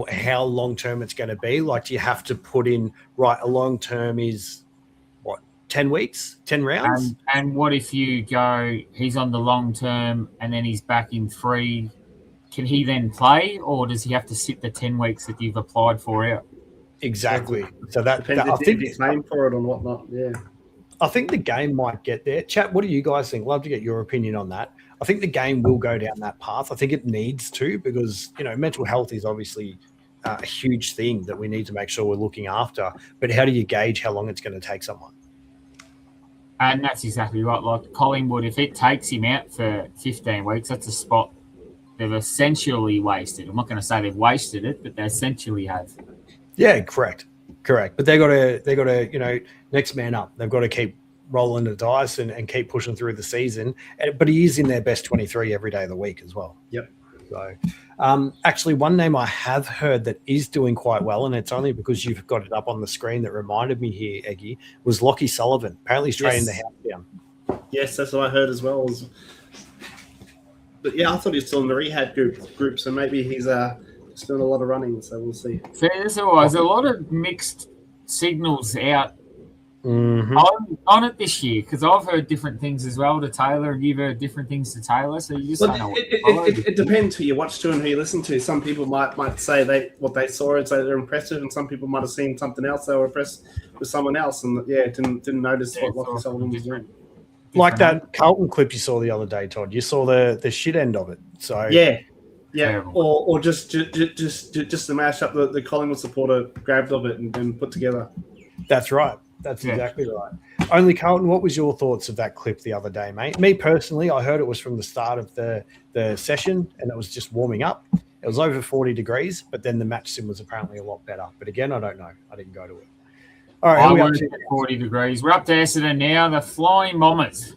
how long-term it's going to be? Like, do you have to put in, right, a long-term is, 10 weeks, 10 rounds? And what if you go, he's on the long-term and then he's back in 3? Can he then play, or does he have to sit the 10 weeks that you've applied for out? Exactly. So I think he's paying for it and whatnot, yeah. I think the game might get there. Chat, what do you guys think? Love to get your opinion on that. I think the game will go down that path. I think it needs to because, mental health is obviously a huge thing that we need to make sure we're looking after. But how do you gauge how long it's going to take someone? And that's exactly right. Like Collingwood, if it takes him out for 15 weeks, that's a spot they've essentially wasted. I'm not going to say they've wasted it, but they essentially have. Yeah, correct. But they got to, next man up. They've got to keep rolling the dice and keep pushing through the season. But he is in their best 23 every day of the week as well. Yep. So, actually, one name I have heard that is doing quite well, and it's only because you've got it up on the screen that reminded me here, Eggy, was Lockie Sullivan. Apparently, he's training the house down. Yes, that's what I heard as well. But yeah, I thought he was still in the rehab group, so maybe he's doing a lot of running, so we'll see. So there's a lot of mixed signals out on it this year? Because I've heard different things as well to Taylor, and you've heard different things to Taylor. So you just don't know. It depends who you watch to and who you listen to. Some people might say what they saw and say they're impressive, and some people might have seen something else they were impressed with someone else, and didn't notice what Lachie Sullivan was doing. Like that Carlton clip you saw the other day, Todd. You saw the shit end of it. So yeah. Or just to mash up the Collingwood supporter grabbed of it and put together. That's right. That's exactly right. Only Carlton, what was your thoughts of that clip the other day, mate? Me personally, I heard it was from the start of the session and it was just warming up. It was over 40 degrees, but then the match sim was apparently a lot better. But again, I don't know. I didn't go to it. All right. I went at 40 degrees. We're up to Essendon now. The Flying Bombers.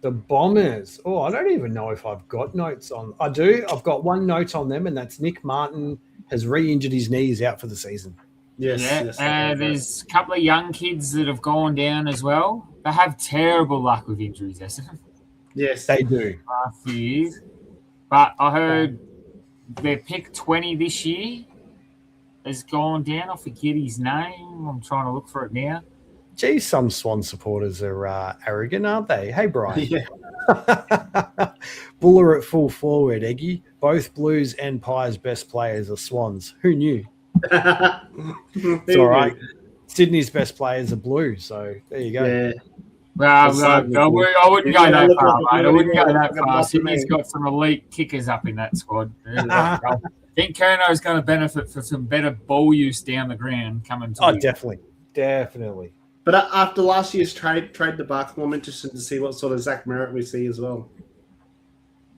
The Bombers. Oh, I don't even know if I've got notes on. I do. I've got one note on them, and that's Nick Martin has re-injured his knees out for the season. Yes. There's a couple of young kids that have gone down as well. They have terrible luck with injuries, Essendon. Yes, they do. Last few years. But I heard their pick 20 this year has gone down. I forget his name. I'm trying to look for it now. Geez, some Swan supporters are arrogant, aren't they? Hey, Brian. Yeah. Buller at full forward, Eggy. Both Blues and Pies' best players are Swans. Who knew? It's all right. Sydney's best players are Blue, so there you go. Yeah. Well, I wouldn't go that far, mate. I wouldn't go that far. Sydney's got some elite kickers up in that squad. I think Kerno's going to benefit from some better ball use down the ground coming to Definitely. But after last year's trade debacle, I'm interested to see what sort of Zach Merritt we see as well.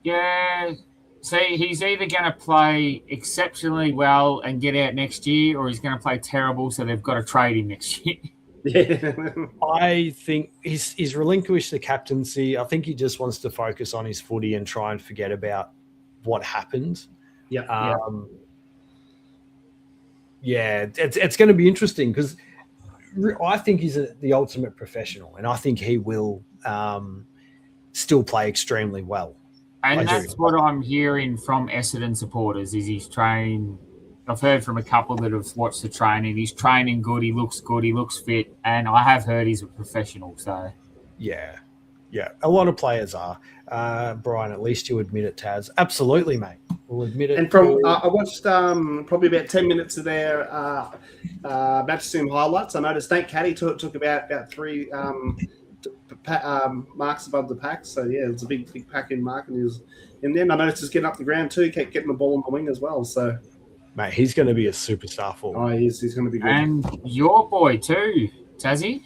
Yeah. See, he's either going to play exceptionally well and get out next year, or he's going to play terrible, so they've got to trade him next year. Yeah. I think he's relinquished the captaincy. I think he just wants to focus on his footy and try and forget about what happened. Yeah. It's going to be interesting because I think he's the ultimate professional, and I think he will still play extremely well. And that's what I'm hearing from Essendon supporters is he's trained. I've heard from a couple that have watched the training. He's training good. He looks good. He looks fit. And I have heard he's a professional. So, yeah. A lot of players are. Brian, at least you admit it, Taz. Absolutely, mate. We'll admit it. And from I watched probably about 10 minutes of their match sim highlights. I noticed Nate Caddy took about 3 marks above the pack. So, yeah, it's a big pack in mark. And he was in there. And I noticed he's getting up the ground too, kept getting the ball on the wing as well. So, mate, he's going to be a superstar for. Oh, he's going to be good. And your boy too, Tazzy,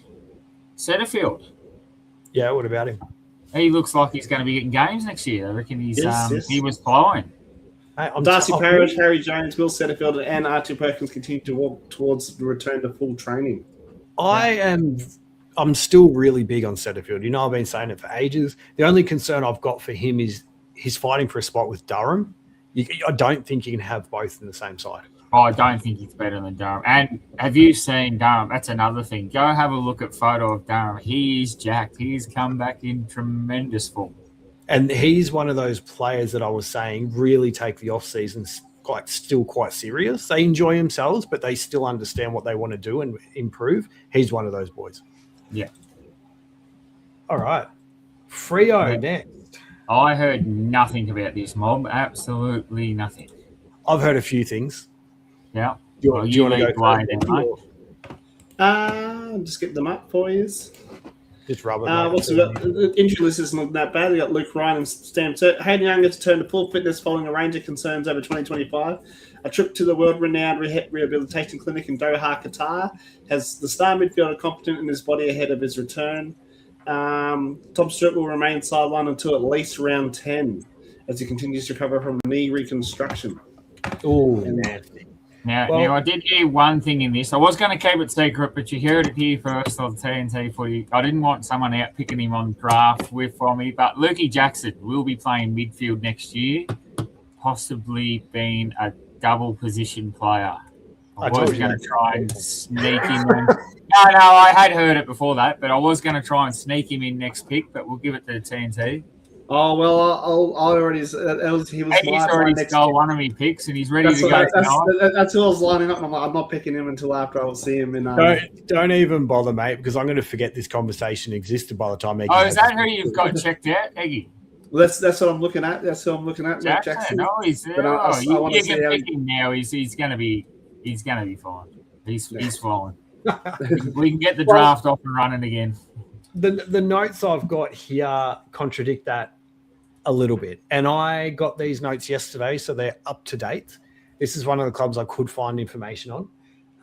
Setterfield. Yeah, what about him? He looks like he's going to be getting games next year. I reckon he was flying. Hey, Darcy Parish, Harry Jones, Will Setterfield, and Archie Perkins continue to walk towards the return to full training. I'm still really big on Setterfield. You know, I've been saying it for ages. The only concern I've got for him is he's fighting for a spot with Durham. I don't think you can have both in the same side. Oh, I don't think he's better than Durham. And have you seen Durham? That's another thing. Go have a look at photo of Durham. He is jacked. He's come back in tremendous form. And he's one of those players that I was saying really take the off-season still quite serious. They enjoy themselves, but they still understand what they want to do and improve. He's one of those boys. Yeah. All right. Freo next. I heard nothing about this mob. Absolutely nothing. I've heard a few things. Yeah. Do you want to go then, I'm just getting them up for you. Just rub it. What's the injury list isn't looking that bad. They got Luke Ryan and Stam. Hayden Young has returned to full fitness following a range of concerns over 2025. A trip to the world-renowned rehabilitation clinic in Doha, Qatar, has the star midfielder competent in his body ahead of his return. Tom Stewart will remain sidelined until at least round 10 as he continues to recover from knee reconstruction. Oh, nasty. Now, I did hear one thing in this. I was going to keep it secret, but you heard it here first on TNT Footy. I didn't want someone out picking him on draft from me, but Lukey Jackson will be playing midfield next year, possibly being a double position player. I was going to try and sneak him in. No, I had heard it before that, but I was going to try and sneak him in next pick, but we'll give it to the TNT. Oh well, I already. He was Eddie's my already next. stole one of my picks, and he's ready to go That's who I was lining up. And I'm like, I'm not picking him until after I will see him in. Don't even bother, mate, because I'm going to forget this conversation existed by the time. Eggy is that who you've got checked out, Eggy? Well, that's what I'm looking at. That's who I'm looking at. Jackson. No, he's you can pick him now. He's going to be fine. He's fine. We can get the draft off and running again. The notes I've got here contradict that a little bit. And I got these notes yesterday, so they're up to date. This is one of the clubs I could find information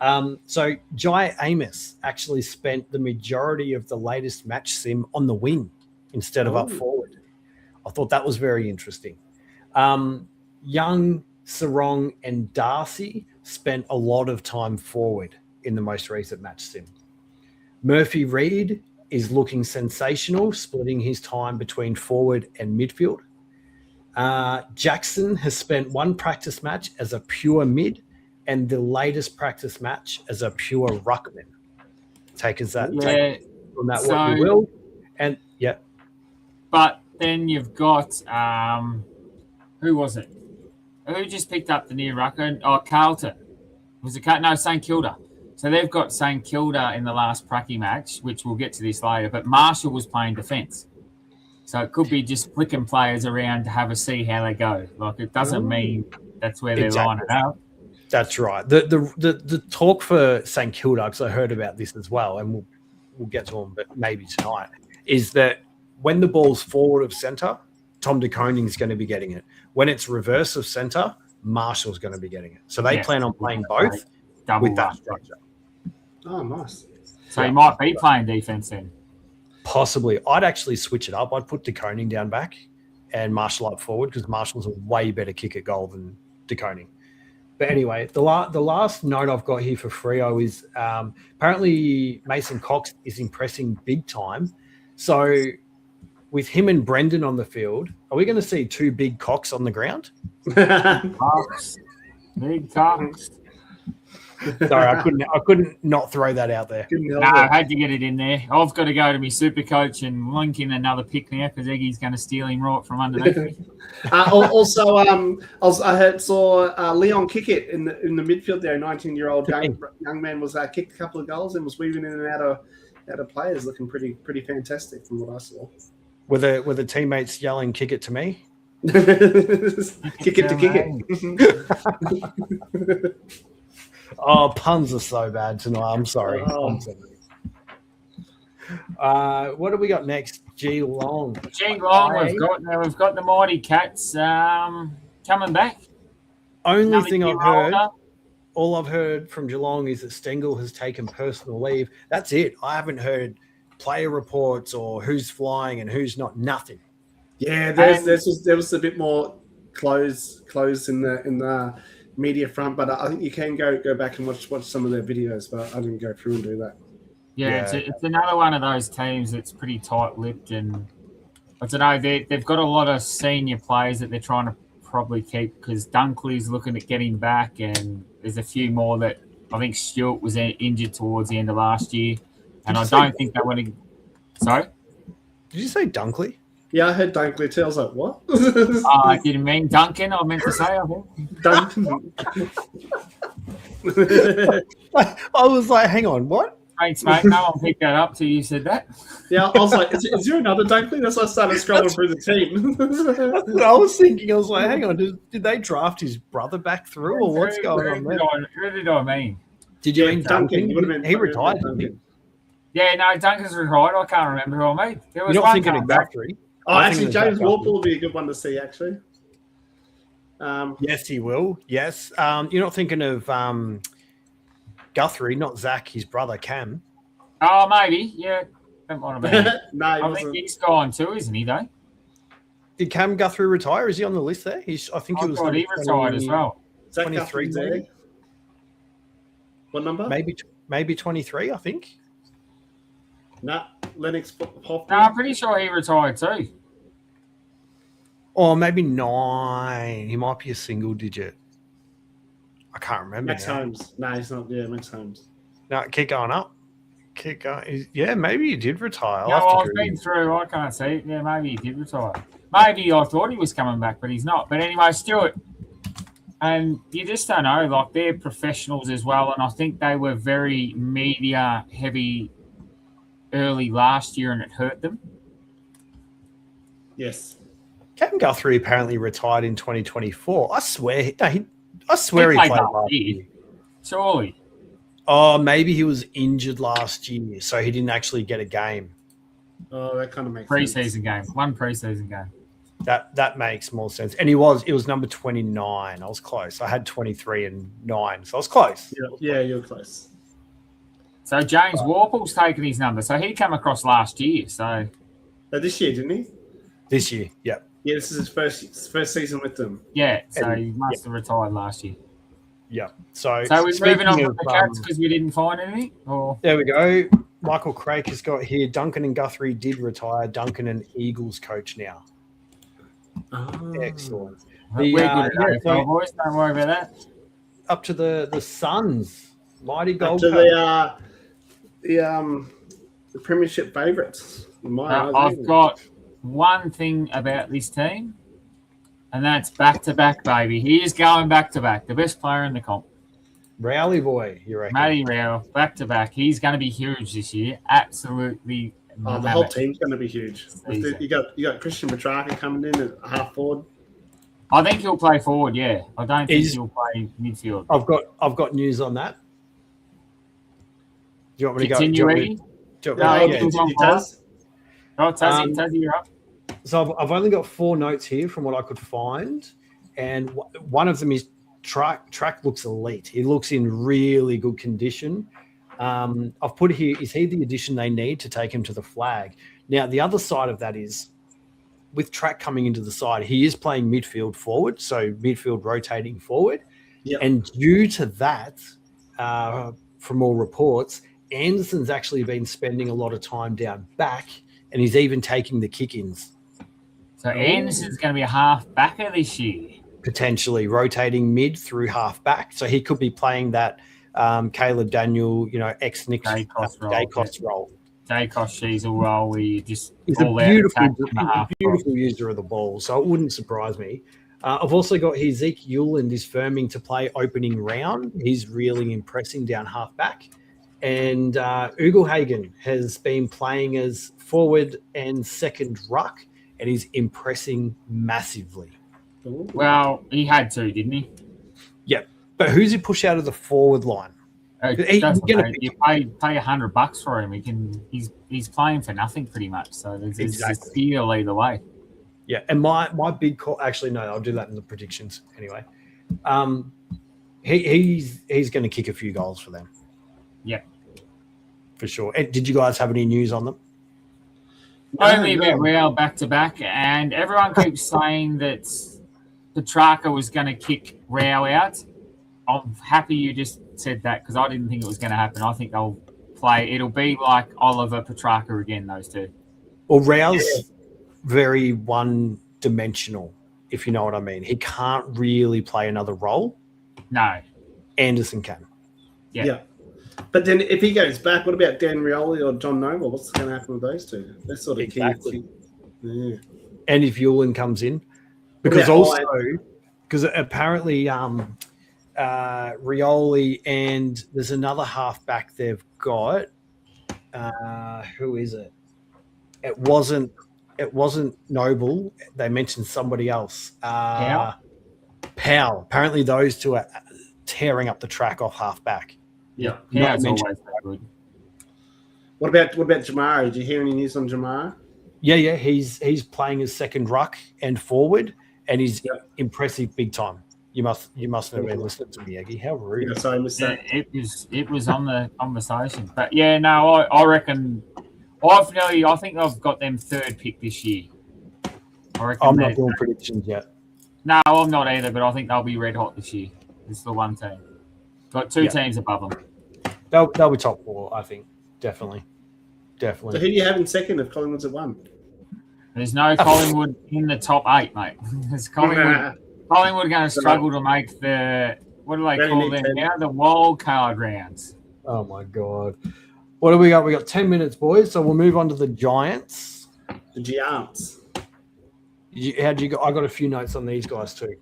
on. So Jai Amos actually spent the majority of the latest match sim on the wing instead of up forward. I thought that was very interesting. Young, Sarong, and Darcy spent a lot of time forward in the most recent match sim. Murphy Reed is looking sensational, splitting his time between forward and midfield. Jackson has spent one practice match as a pure mid and the latest practice match as a pure ruckman. Take that from that what you will. And yeah. But then you've got who was it? Who just picked up the near rucker? Oh, Carlton. Was it no St Kilda? So they've got St Kilda in the last pracky match, which we'll get to this later. But Marshall was playing defence, so it could be just flicking players around to have a see how they go. Like it doesn't mean that's where they're lining up. That's right. The talk for St Kilda, because I heard about this as well, and we'll get to them, but maybe tonight, is that when the ball's forward of centre, Tom De Koning's going to be getting it. When it's reverse of centre, Marshall's going to be getting it. So they plan on playing both with that structure. Oh, nice. So he might be playing defense then. Possibly. I'd actually switch it up. I'd put De Koning down back and Marshall up forward because Marshall's a way better kick at goal than De Koning. But anyway, the last note I've got here for Freo is apparently Mason Cox is impressing big time. So with him and Brendan on the field, are we going to see two big cocks on the ground? Cox. Big Cox. Sorry, I couldn't not throw that out there. No, I had to get it in there. I've got to go to my super coach and link in another pick now because Eggy's going to steal him right from underneath me. Also, I saw Leon kick it in the midfield there. 19-year-old young man was kicked a couple of goals and was weaving in and out of players, looking pretty fantastic from what I saw. Were the teammates yelling, "Kick it to me"? Kick it to kick it. Oh, puns are so bad tonight. I'm sorry. Oh. What do we got next? Geelong. We've got the Mighty Cats coming back. Only thing I've heard, all I've heard from Geelong is that Stengel has taken personal leave. That's it. I haven't heard player reports or who's flying and who's not. Nothing. Yeah, there was a bit more closed in the media front, but I think you can go back and watch some of their videos, but I didn't go through and do that. Yeah. It's another one of those teams that's pretty tight-lipped, and I don't know, they've got a lot of senior players that they're trying to probably keep because Dunkley's looking at getting back, and there's a few more that I think Stewart was injured towards the end of last year, and I don't think they want to. Sorry? Did you say Dunkley? Yeah, I heard Dunkley too. I was like, what? I didn't mean Duncan. I meant to say, I think. Duncan. I was like, hang on, what? Thanks, mate. No one picked that up till you said that. Yeah, I was like, is there another Dunkley? That's why I started scrolling through the team. That's what I was thinking. I was like, hang on, did they draft his brother back through or what's going on there? Who did I mean? Did you mean Duncan? He retired, didn't he? Yeah, no, Duncan's retired. I can't remember who I mean. You're not thinking of Guthrie? Oh, actually, James Warple will be a good one to see, actually. Yes, he will. Yes. You're not thinking of Guthrie, not Zach, his brother, Cam. Oh, maybe. Yeah. Don't want to be. No, I think he's gone too, isn't he, though? Did Cam Guthrie retire? Is he on the list there? I think he was. He retired as well. Zach 23, maybe. What number? Maybe 23, I think. No, Lennox Hoffman. No, I'm pretty sure he retired too. Or maybe 9. He might be a single digit. I can't remember. Max Holmes. No, he's not. Yeah, Max Holmes. No, keep going up. keep going. Yeah, maybe he did retire. No, I'll have to I've Google. been through. I can't see it. Yeah, maybe he did retire. Maybe I thought he was coming back, but he's not. But anyway, Stuart, and you just don't know. Like, they're professionals as well, and I think they were very media heavy early last year, and it hurt them. Yes. Kevin Guthrie apparently retired in 2024. I swear he played last year. Surely. Oh, maybe he was injured last year, so he didn't actually get a game. Oh, that kind of makes Preseason sense. game. One preseason game. That makes more sense. And it was number 29. I was close. I had 23 and 9, so I was close. Yeah, you're close. So James Warple's taken his number. So he came across last year. So This year, didn't he? This year, yeah. Yeah, this is his first season with them. yeah, so he must have retired last year. Yeah. So So we're moving on speaking from the Cats because we didn't find anything? Or there we go. Michael Craig has got here. Duncan and Guthrie did retire. Duncan and Eagles coach now. Oh. Excellent. we're good at AFL, boys. Don't worry about that. Up to the Suns. Mighty Up Gold to Coast. the premiership favourites. I've got one thing about this team, and that's back-to-back, baby. He is going back-to-back. The best player in the comp. Rowley boy, you reckon? Matty Rao, back-to-back. He's going to be huge this year. Absolutely. Oh, the whole team's going to be huge. You got Christian Petrarca coming in at half forward. I think he'll play forward, yeah. I don't think he'll play midfield. I've got news on that. Do you want me to Continue, go? Tazzy, you're up. So I've only got 4 notes here from what I could find, and one of them is track looks elite. He looks in really good condition. I've put here, is he the addition they need to take him to the flag? Now, the other side of that is, with Track coming into the side, he is playing midfield forward, so midfield rotating forward. Yep. And due to that, from all reports, Anderson's actually been spending a lot of time down back, and he's even taking the kick-ins. So Anderson's going to be a half-backer this year. Potentially rotating mid through half-back. So he could be playing that Caleb Daniel, ex-Nick Dacos role. Dacos Sheasel role where you just he's pull a out beautiful user of the ball, so it wouldn't surprise me. I've also got here Zeke Hewland is firming to play opening round. He's really impressing down half-back. And Ugelhagen has been playing as forward and second ruck, and he's impressing massively. Well, he had to, didn't he? Yep. But who's he push out of the forward line? You pay $100 for him. He's playing for nothing pretty much. So there's a steal either way. Yeah, and my big call. Actually, no, I'll do that in the predictions anyway. He's going to kick a few goals for them. Yeah, for sure. And did you guys have any news on them? Only about Real back to back, and everyone keeps saying that Petrarca was going to kick Real out. I'm happy you just said that because I didn't think it was going to happen. I think they'll play. It'll be like Oliver Petrarca again, those two. Well, Real's very one-dimensional, if you know what I mean. He can't really play another role. No. Anderson can. Yeah. But then if he goes back, what about Dan Rioli or John Noble? What's going to happen with those two? They're sort of key. Yeah. And if Hewland comes in. Because apparently Rioli and there's another halfback they've got. Who is it? It wasn't Noble. They mentioned somebody else. Powell. Apparently those two are tearing up the track off halfback. Yeah, Powell's always good. What about Jamara? Did you hear any news on Jamara? Yeah. He's playing as second ruck and forward, and he's impressive big time. You must have been listening to me, Eggy. How rude! Yeah, sorry, I missed that. It was on the conversation, but yeah, no, I reckon. I think I've got them third pick this year. I'm not doing predictions yet. No, I'm not either, but I think they'll be red hot this year. It's the one team. Got two teams above them. They'll be top 4, I think. Definitely. So who do you have in second if Collingwood's at 1? There's no Collingwood in the top 8, mate. There's Collingwood going to struggle to make the, what do they call them now? The wild card rounds. Oh, my God. What do we got? We got 10 minutes, boys. So we'll move on to the Giants. The Giants. How'd you go? I got a few notes on these guys too.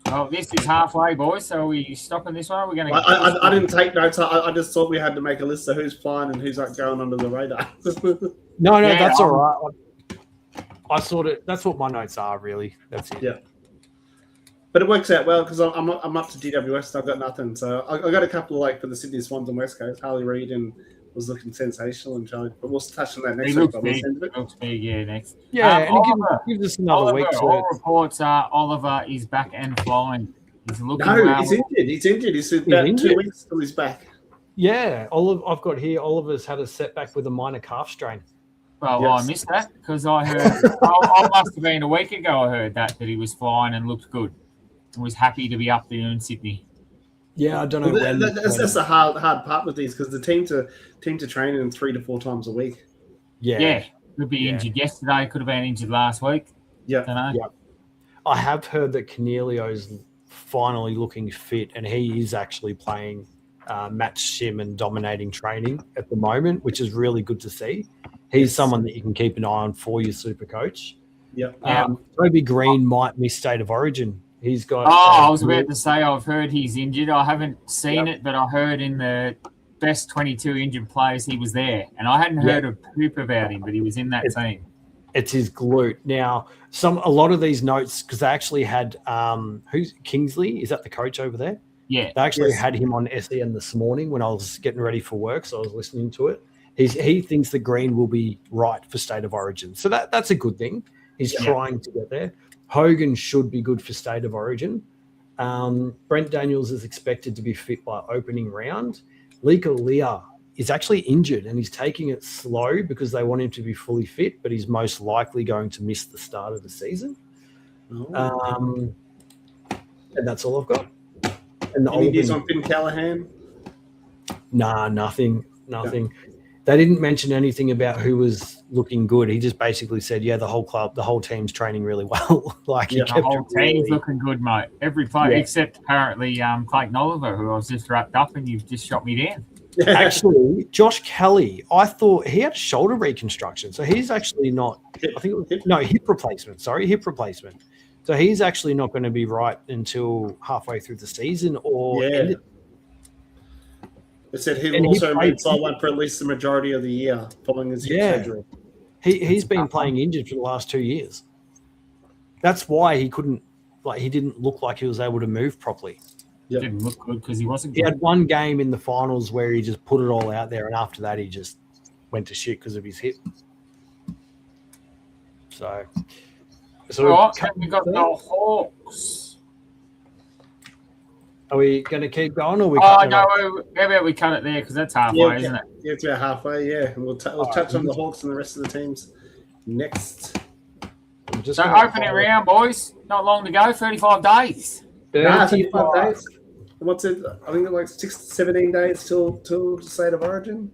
Well, this is halfway, boys. So are we stopping this one? Or are we going to? I didn't take notes. I just thought we had to make a list of who's flying and who's like going under the radar. No, that's all right. I sort of that's what my notes are really. That's it. Yeah. But it works out well because I'm up to DWS and I've got nothing. So I got a couple like for the Sydney Swans and West Coast. Harley Reid and was looking sensational and Charlie. But we'll touch on that next week. Looks big, yeah, next. Yeah, and Oliver, give us another week. All reports are Oliver is back and flying. He's looking he's injured. He's injured. He's about 2 weeks till he's back. Yeah, I've got here. Oliver's had a setback with a minor calf strain. Well, yes. I missed that because I heard. I must have been a week ago. I heard that he was flying and looked good. And was happy to be up there in Sydney. Yeah, I don't know. That's the hard part with these because the teams are training 3 to 4 times a week. Yeah. Could be injured yesterday. Could have been injured last week. Yeah. Don't know. Yeah. I have heard that Cornelio's finally looking fit, and he is actually playing match sim and dominating training at the moment, which is really good to see. He's someone that you can keep an eye on for your super coach. Yeah. Toby Green might miss State of Origin. He's got. I was about to say I've heard he's injured. I haven't seen it, but I heard in the best 22 injured players he was there, and I hadn't heard a poop about him, but he was in that team. It's his glute. Now, a lot of these notes because they actually had who's Kingsley? Is that the coach over there? Yeah, they actually had him on SEN this morning when I was getting ready for work, so I was listening to it. He thinks that Green will be right for State of Origin, so that's a good thing. He's trying to get there. Hogan should be good for State of Origin. Brent Daniels is expected to be fit by opening round. Lika Leah is actually injured and he's taking it slow because they want him to be fully fit, but he's most likely going to miss the start of the season. And that's all I've got. And any news on Finn Callahan? Nah, nothing. They didn't mention anything about who was looking good. He just basically said, the whole team's training really well. The whole team's looking good, mate. Every player except apparently Clayton Oliver, who I was just wrapped up and you've just shot me down. Actually, Josh Kelly, I thought he had a shoulder reconstruction. So he's actually not hip replacement. Sorry, hip replacement. So he's actually not going to be right until halfway through the season or They said he will also remain sidelined for at least the majority of the year following his hip surgery. He's been playing injured for the last 2 years. That's why he couldn't, he didn't look like he was able to move properly. Yep. Didn't look good because he wasn't good. He had one game in the finals where he just put it all out there, and after that he just went to shit because of his hip. So we got the Hawks. Are we going to keep going, or we? How about we cut it there because that's halfway, isn't it? Yeah, it's about halfway. Yeah, and we'll touch on the Hawks and the rest of the teams next. So opening round, boys. Not long to go. 35 days. 35 days. What's it? I think it's like 17 days till State of Origin.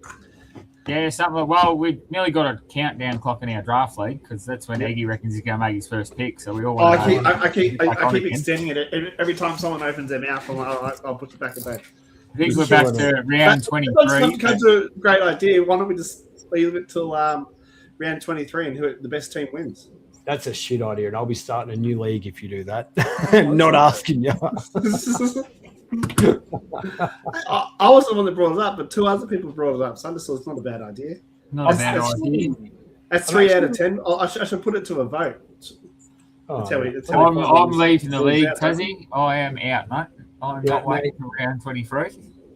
Yeah, something. Well, we've nearly got a countdown clock in our draft league because that's when Eggy reckons he's going to make his first pick. So we all. I keep extending it every time someone opens their mouth. I'm like, I'll push it back a day. I think we're back to round 23. That's a great idea. Why don't we just leave it till round 23 and who the best team wins? That's a shit idea, and I'll be starting a new league if you do that. Not asking you. I wasn't the one that brought it up, but 2 other people brought it up. So I just thought it's not a bad idea. Not a bad idea. That's 3 out of 10. I should put it to a vote. I'm leaving the league, Tassie. I am out, mate. I'm not waiting for round 23.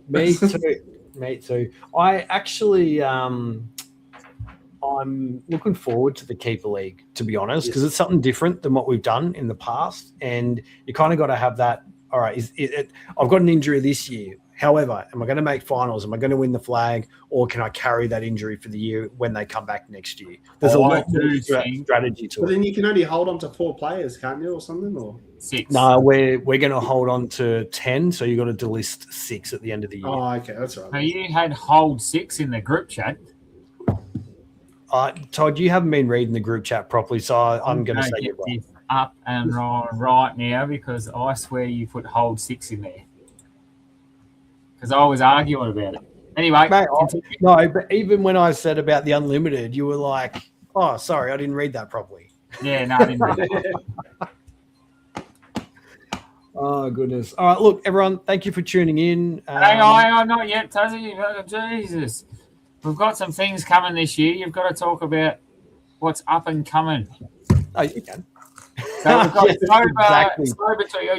Me too. I actually, I'm looking forward to the Keeper League, to be honest, because it's something different than what we've done in the past. And you kind of got to have that. All right, I've got an injury this year. However, am I going to make finals? Am I going to win the flag? Or can I carry that injury for the year when they come back next year? There's a lot more strategy to it. But then you can only hold on to 4 players, can't you, or something? Or 6? No, we're going to hold on to 10, so you've got to delist 6 at the end of the year. Oh, okay, that's right. So you had hold 6 in the group chat. Todd, you haven't been reading the group chat properly, so I'm going to say you're right. Up and right now because I swear you put hold 6 in there because I was arguing about it. Anyway, Mate, no, but even when I said about the unlimited, you were like, "Oh, sorry, I didn't read that properly." yeah, no, I didn't read that. Oh goodness! All right, look, everyone, thank you for tuning in. Hang on, not yet, Tuzzy. Jesus, we've got some things coming this year. You've got to talk about what's up and coming. Oh, you can. So we've got Exactly.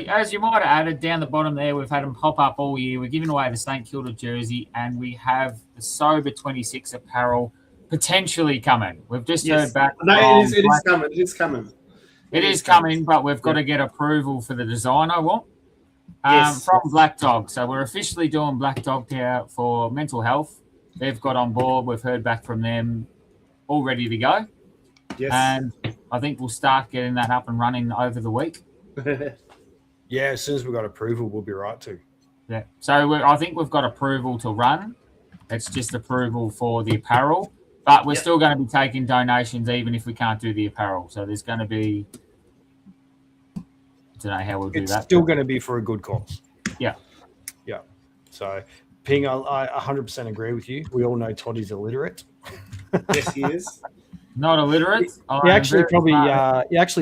as you might have added down the bottom there, we've had them pop up all year. We're giving away the St Kilda jersey, and we have the Sober 26 apparel potentially coming. We've just heard back. No, it is coming. It's coming. It is coming, but we've got to get approval for the design I want from Black Dog. So we're officially doing Black Dog here for mental health. They've got on board. We've heard back from them, all ready to go. Yes. And I think we'll start getting that up and running over the week. Yeah, as soon as we've got approval, we'll be right to. Yeah. So I think we've got approval to run. It's just approval for the apparel. But we're still going to be taking donations even if we can't do the apparel. So there's going to be... I don't know how we'll do that. It's still going to be for a good cause. Yeah. Yeah. So, Ping, I 100% agree with you. We all know Toddy's illiterate. Yes, he is. Not illiterate. He actually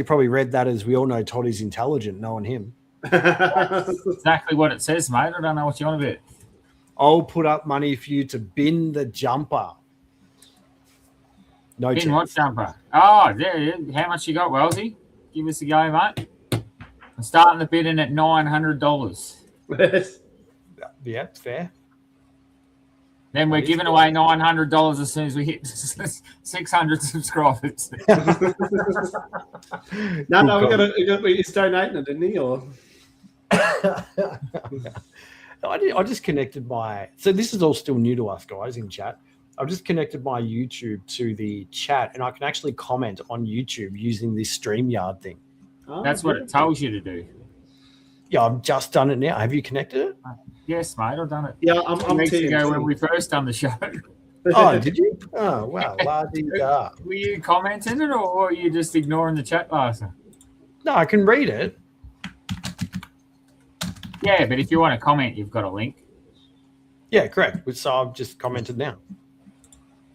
probably read that as we all know Toddy's intelligent, knowing him. Exactly what it says, mate. I don't know what you want about. I'll put up money for you to bin the jumper. No Bin chance. what jumper? Oh, yeah. How much you got, Wellesley? Give us a go, mate. I'm starting the bidding at $900. Yeah, fair. Then we're giving away $900 as soon as we hit 600 subscribers. No, he's donating it, didn't he? Or I just connected my... So this is all still new to us, guys, in chat. I've just connected my YouTube to the chat, and I can actually comment on YouTube using this StreamYard thing. That's what it tells you to do. Yeah, I've just done it now. Have you connected it? Yes, mate, I've done it. Yeah, I'm weeks ago when we first done the show. Oh, did you? Oh, wow. La-di-da. Were you commenting it, or were you just ignoring the chat last time? No, I can read it. Yeah, but if you want to comment, you've got a link. Yeah, correct. So I've just commented now.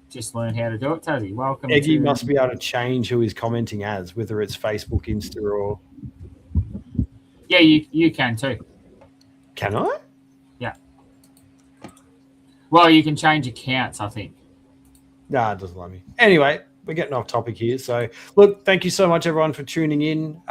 Just learn how to do it, Tazzy. Welcome. Eggy must be able to change who he's commenting as, whether it's Facebook, Insta, or... Yeah, you can too. Can I? Yeah. Well, you can change accounts, I think. Nah, it doesn't let me. Anyway, we're getting off topic here. So, look, thank you so much, everyone, for tuning in.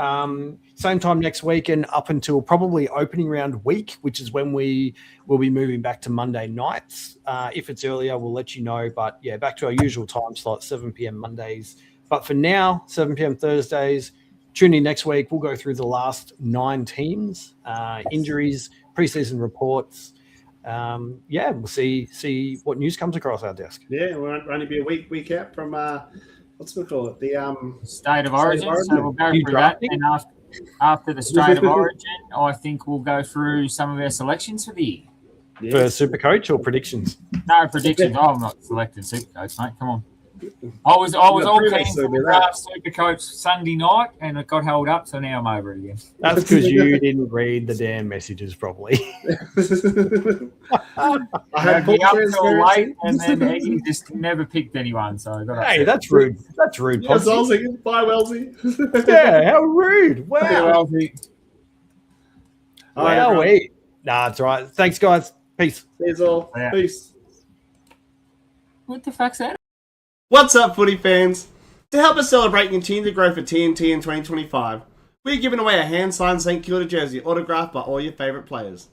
Same time next week and up until probably opening round week, which is when we will be moving back to Monday nights. If it's earlier, we'll let you know. But, yeah, back to our usual time slot, 7 p.m. Mondays. But for now, 7 p.m. Thursdays. Tune in next week. We'll go through the last 9 teams, injuries, preseason reports. We'll see what news comes across our desk. Yeah, we'll only be a week out from what's we call it? The State of Origin. So we'll go through that. And after the State of Origin, I think we'll go through some of our selections for the year. Yes. For Super Coach or predictions? No predictions. Oh, I'm not selecting Super Coach, mate. Come on. I was all keen for the draft Super Coach Sunday night, and it got held up, so now I'm over it again. That's because you didn't read the damn messages properly. I had be up till late, and then Eggy just never picked anyone. So I got hey, that's rude. That's rude. Yes, Wellesley. Bye, Wellesley. Yeah, how rude. Wow. Wellesley. Wow. Nah, it's all right. Thanks, guys. Peace. Cheers all. Yeah. Peace. What the fuck's that? What's up, footy fans? To help us celebrate and continue to grow for TNT in 2025, we're giving away a hand-signed St Kilda jersey autographed by all your favourite players.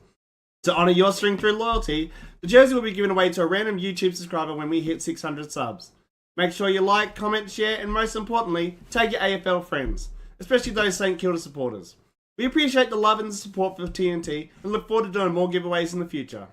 To honour your string through loyalty, the jersey will be given away to a random YouTube subscriber when we hit 600 subs. Make sure you like, comment, share, and most importantly, tag your AFL friends, especially those St Kilda supporters. We appreciate the love and the support for TNT and look forward to doing more giveaways in the future.